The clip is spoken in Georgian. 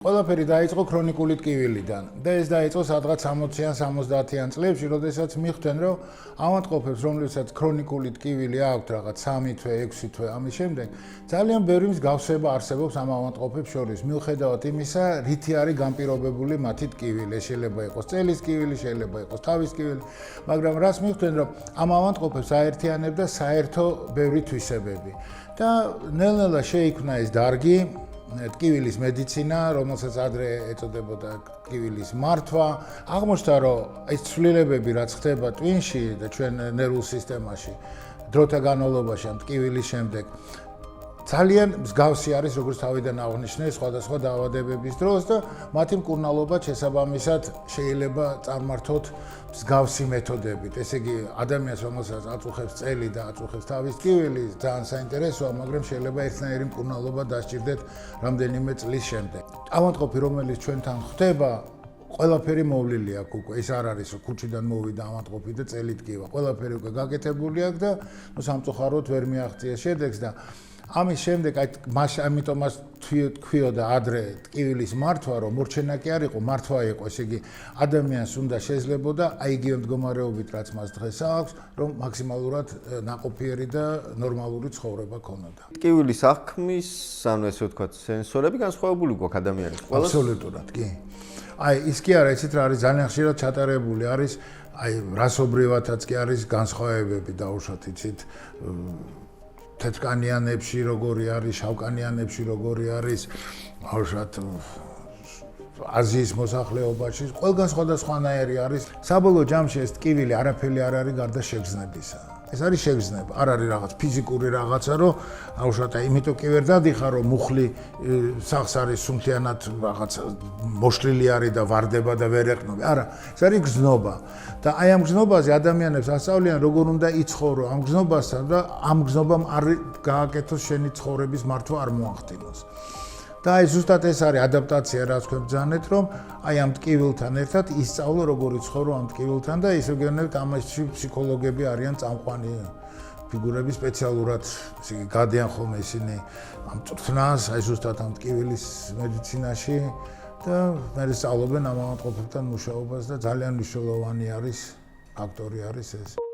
ყველაფერი დაიწყო ქრონიკული ტკივილიდან და ეს დაიწყო სადღაც 60-ან 70-ან წლებში, როდესაც მიხვდნენ, რომ ავადმყოფებს, რომლებსაც ქრონიკული ტკივილი აქვთ რაღაც 3 თვე, 6 თვე, ამის შემდეგ ძალიან ბევრი მსგავსება არსებობს ამ ავადმყოფებს შორის. მიუხედავად იმისა, რითი არის განპირობებული მათი ტკივილი, შეიძლება იყოს წელის ტკივილი, შეიძლება იყოს თავის ტკივილი, მაგრამ რას მიხვდნენ, რომ ამ ავადმყოფებს აერთიანებდა საერთო ბევრი თვისებები და ნელ-ნელა შეიქმნა ეს დარგი ტკივილის მედიცინა, რომელსაც ადრე ეწოდებოდა ტკივილის მართვა. აღმოჩნდა, რომ ეს ცვლილებები, რაც ხდება ტვინში და ჩვენ ნერვულ სისტემაში, დროთა განმავლობაში ამ ტკივილის შემდეგ ძალიან მსგავსი არის, როგორც თავიდან აღნიშნე, სხვადასხვა დაავადებების დროს და მათი მკურნალობა შესაბამისად შეიძლება წარმართოთ მსგავსი მეთოდებით. ესე იგი, ადამიანს, რომელსაც აწუხებს წელი და აწუხებს თავის ტკივილი, ძალიან საინტერესოა, მაგრამ შეიძლება ერთნაირი მკურნალობა დასჭირდეთ რამდენიმე წლის შემდეგ. ავადმყოფი, რომელიც ჩვენთან ხდება, ყველაფერი მოვლილი აქვს უკვე. ეს არ არის, რომ ქუჩიდან მოვიდა ავადმყოფი და წელი ტკივა. ყველაფერი უკვე გაკეთებული აქვს და სამწუხაროდ ვერ მიაღწიეს შედეგს და ამის შემდეგ ამიტომაც თქვიოდა ადრე ტკივილის მართვა, რომ მორჩენა კი არ იყო, მართვა იყო, ესე იგი ადამიანს უნდა შეძლებოდა აი იგივე მდგომარეობით, რაც მას დღეს აქვს, რომ მაქსიმალურად ნაყოფიერი და ნორმალური ცხოვრება ქონოდა. ტკივილის აღქმის, ანუ ესე ვთქვათ, სენსორები განსხვავებული გვაქვს ადამიანის ყველას. აბსოლუტურად, კი. აი ის კი არა, იცით რა არის, ძალიან ხშირად ჩატარებული არის, აი რასობრივათაც კი არის განსხვავებები დაუშვათ, იცით თეთრკანიანებში როგორი არის, შავკანიანებში როგორი არის, ბავშვად აზიის მოსახლეობაში, ყველგან სხვადასხვანაირი არის. საბოლოო ჯამში ეს ტკივილი არაფერი არ არის გარდა შეგრძნებისა. ეს არის შეგრძნება, არ არის რაღაც ფიზიკური რაღაცა, რომ ბავშვად იმიტომ კი ვერ დადიხარ, რომ მუხლი სახს არის სუნთლიანად რაღაც მოშლილი არის და ვარდება და ვერ ეყნობი. არა, ეს არის გზნობა. და აი ამ გზნობაზე ადამიანებს ასწავლიან, როგორ უნდა იცხოვრო ამ გზნობასთან და ამ გზნობამ არ გააკეთოს შენი ცხოვრების მართვა არ მოახდინოს. და აი ზუსტად ეს არის ადაპტაცია, რაც თქვენ ბრძანეთ, რომ აი ამ ტკივილთან ერთად ისწავლო როგორ იცხოვრო ამ ტკივილთან და ისე გენერალურად ამაში ფსიქოლოგები არიან წამყვანი ფიგურები სპეციალურად, ესე იგი გადიან ხოლმე ისინი ამ წვრთნას, აი ზუსტად ამ ტკივილის მედიცინაში და მე სწავლობენ ამ ავადმყოფებთან მუშაობას და ძალიან მნიშვნელოვანი არის ფაქტორი არის ეს.